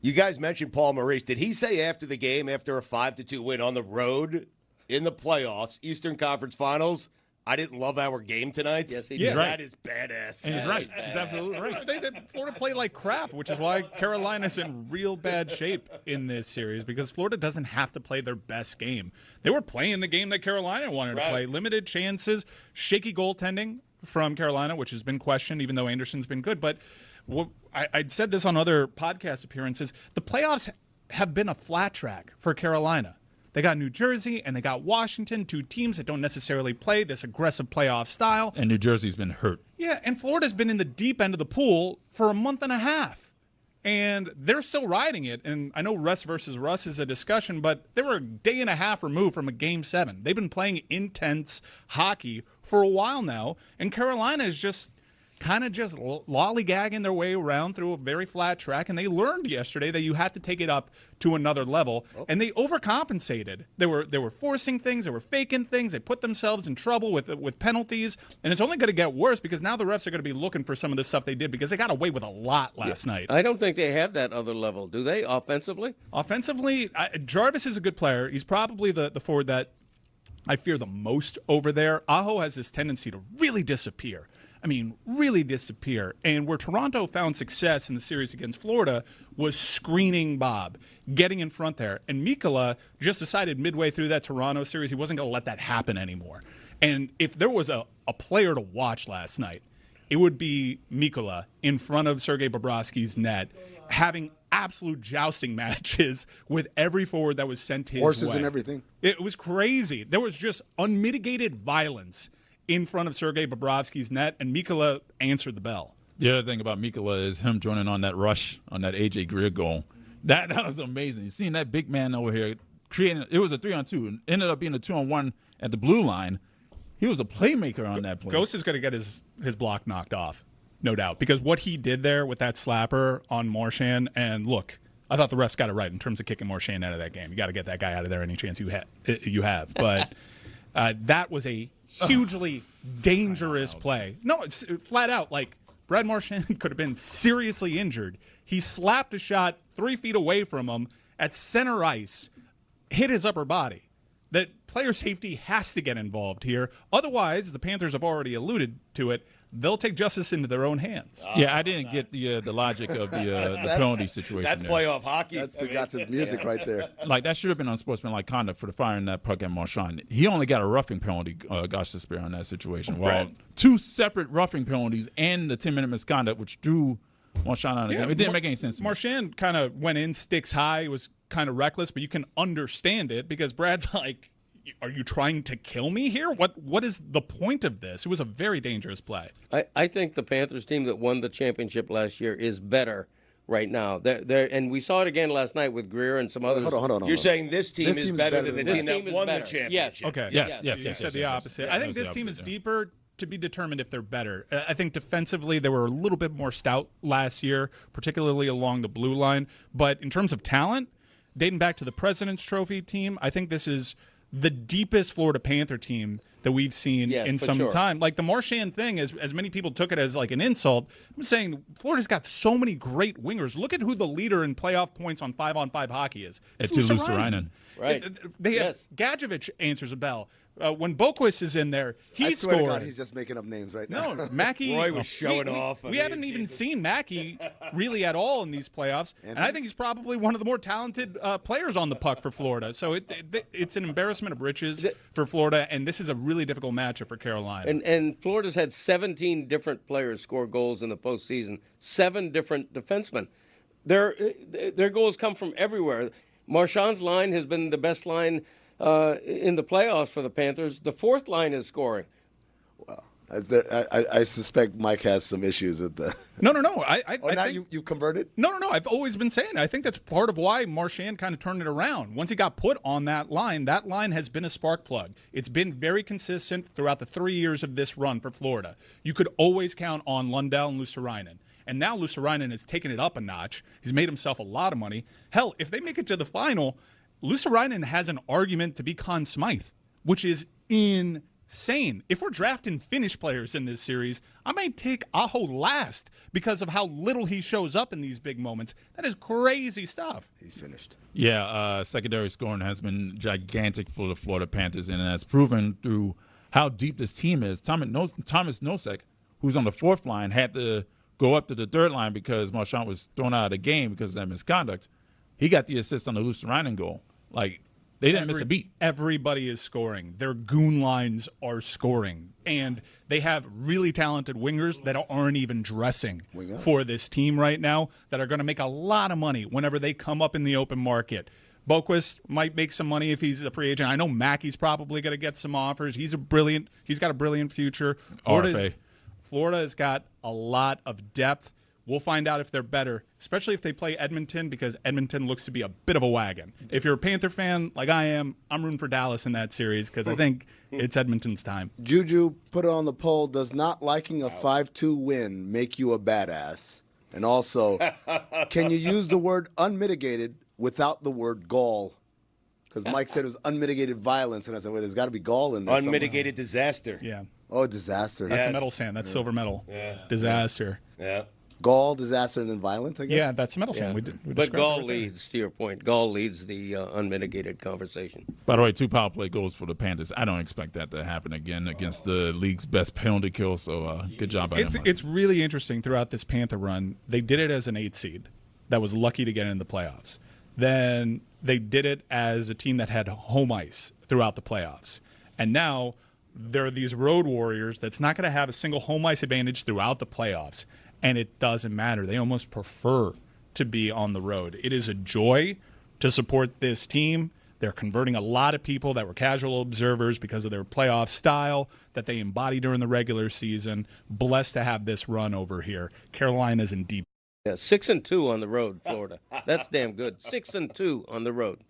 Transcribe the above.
You guys mentioned Paul Maurice. Did he say after the game, after a 5-2 win on the road in the playoffs, Eastern Conference Finals, I didn't love our game tonight? Yes, he did. Yeah, Right. that is badass. And he's right. He's absolutely right. Florida played like crap, which is why Carolina's in real bad shape in this series because Florida doesn't have to play their best game. They were playing the game that Carolina wanted to play. Limited chances, shaky goaltending from Carolina, which has been questioned, even though Anderson's been good. But I'd said this on other podcast appearances. The playoffs have been a flat track for Carolina. They got New Jersey and they got Washington, two teams that don't necessarily play this aggressive playoff style. And New Jersey's been hurt. Yeah, and Florida's been in the deep end of the pool for a month and a half. And they're still riding it. And I know Russ versus Russ is a discussion, but they were a day and a half removed from a Game 7. They've been playing intense hockey for a while now. And Carolina is just kind of just lollygagging their way around through a very flat track, and they learned yesterday that you have to take it up to another level, and they overcompensated. They were forcing things, they were faking things, they put themselves in trouble with penalties, and it's only going to get worse because now the refs are going to be looking for some of the stuff they did because they got away with a lot last night. I don't think they have that other level, do they, offensively? Offensively, Jarvis is a good player. He's probably the forward that I fear the most over there. Aho has this tendency to really disappear. I mean, really disappear. And where Toronto found success in the series against Florida was screening Bob, getting in front there. And Mikkola just decided midway through that Toronto series he wasn't going to let that happen anymore. And if there was a player to watch last night, it would be Mikkola in front of Sergei Bobrovsky's net, having absolute jousting matches with every forward that was sent his way. Horses and everything. It was crazy. There was just unmitigated violence in front of Sergei Bobrovsky's net, and Mikkola answered the bell. The other thing about Mikkola is him joining on that rush on that A.J. Greer goal. That was amazing. You seen that big man over here creating – it was a 3-on-2 and ended up being a 2-on-1 at the blue line. He was a playmaker on that play. Ghost is going to get his block knocked off, no doubt, because what he did there with that slapper on Marchand, and look, I thought the refs got it right in terms of kicking Marchand out of that game. You got to get that guy out of there any chance you have. But that was a hugely dangerous play. No, it's flat out. Like, Brad Marchand could have been seriously injured. He slapped a shot 3 feet away from him at center ice, hit his upper body. That player safety has to get involved here. Otherwise, the Panthers have already alluded to it, they'll take justice into their own hands. Yeah, I didn't get the logic of the penalty situation. That's there. playoff hockey. That's Stugotz' music right there. Like, that should have been unsportsmanlike conduct for the firing that puck at Marchand. He only got a roughing penalty, gosh, to spare on that situation. Well, two separate roughing penalties and the 10-minute misconduct, which drew Marchand out of the game. It didn't make any sense to me. Marchand kind of went in sticks high, was kind of reckless, but you can understand it because Brad's like, are you trying to kill me here? What is the point of this? It was a very dangerous play. I think the Panthers team that won the championship last year is better right now. And we saw it again last night with Greer and some others. Hold on. You're saying this team is better than the team that won the championship? Yes. Okay. Yes. You said the opposite. I think this team is deeper to be determined if they're better. I think defensively they were a little bit more stout last year, particularly along the blue line. But in terms of talent, dating back to the President's Trophy team, I think this is the deepest Florida Panther team that we've seen in some time. Like the Marchand thing, as many people took it as like an insult, I'm saying Florida's got so many great wingers. Look at who the leader in playoff points on 5-on-5 hockey is. It's Luostarinen. Right. They have Gadjevich answers a bell. When Boquist is in there, he swear to God, scored. he's just making up names right now. No, Mackey. Roy was showing off. We haven't even seen Mackey really at all in these playoffs, and I think he's probably one of the more talented players on the puck for Florida. So it's an embarrassment of riches for Florida, and this is a really difficult matchup for Carolina. And Florida's had 17 different players score goals in the postseason, 7 different defensemen. Their goals come from everywhere. Marchand's line has been the best line in the playoffs for the Panthers. The fourth line is scoring. Well, I suspect Mike has some issues with the. No. I think you converted? No. I've always been saying I think that's part of why Marchand kind of turned it around. Once he got put on that line has been a spark plug. It's been very consistent throughout the 3 years of this run for Florida. You could always count on Lundell and Luostarinen. And now Luostarinen has taken it up a notch. He's made himself a lot of money. Hell, if they make it to the final, Luostarinen has an argument to be Conn Smythe, which is insane. insane. If we're drafting Finnish players in this series, I might take Aho last because of how little he shows up in these big moments. That is crazy stuff. He's finished. Yeah, secondary scoring has been gigantic for the Florida Panthers, and that's proven through how deep this team is. Thomas Nosek, who's on the fourth line, had to go up to the third line because Marchand was thrown out of the game because of that misconduct. He got the assist on the Luosterainen goal. Like, they didn't miss a beat. Everybody is scoring. Their goon lines are scoring. And they have really talented wingers that aren't even dressing for this team right now that are going to make a lot of money whenever they come up in the open market. Boquist might make some money if he's a free agent. I know Mackey's probably going to get some offers. He's got a brilliant future. Florida has got a lot of depth. We'll find out if they're better, especially if they play Edmonton, because Edmonton looks to be a bit of a wagon. If you're a Panther fan like I am, I'm rooting for Dallas in that series because I think it's Edmonton's time. Juju put it on the poll, does not liking a 5-2 win make you a badass? And also, can you use the word unmitigated without the word gall? Because Mike said it was unmitigated violence, and I said, well, there's got to be gall in there. Unmitigated disaster. Yeah. Oh, disaster. That's a metal sand. That's silver metal. Yeah. Disaster. Yeah. Gall, disaster, and then violence, I guess? Yeah, that's a metal sand. But Gall leads, to your point. Gall leads the unmitigated conversation. By the way, 2 power play goals for the Panthers. I don't expect that to happen again against the league's best penalty kill, so good job by them. It's really interesting throughout this Panther run. They did it as an 8 seed that was lucky to get in the playoffs. Then they did it as a team that had home ice throughout the playoffs. And now there are these road warriors that's not going to have a single home ice advantage throughout the playoffs. And it doesn't matter. They almost prefer to be on the road. It is a joy to support this team. They're converting a lot of people that were casual observers because of their playoff style that they embody during the regular season. Blessed to have this run over here. Carolina's in deep. Yeah, 6-2 on the road, Florida. That's damn good. 6-2 on the road.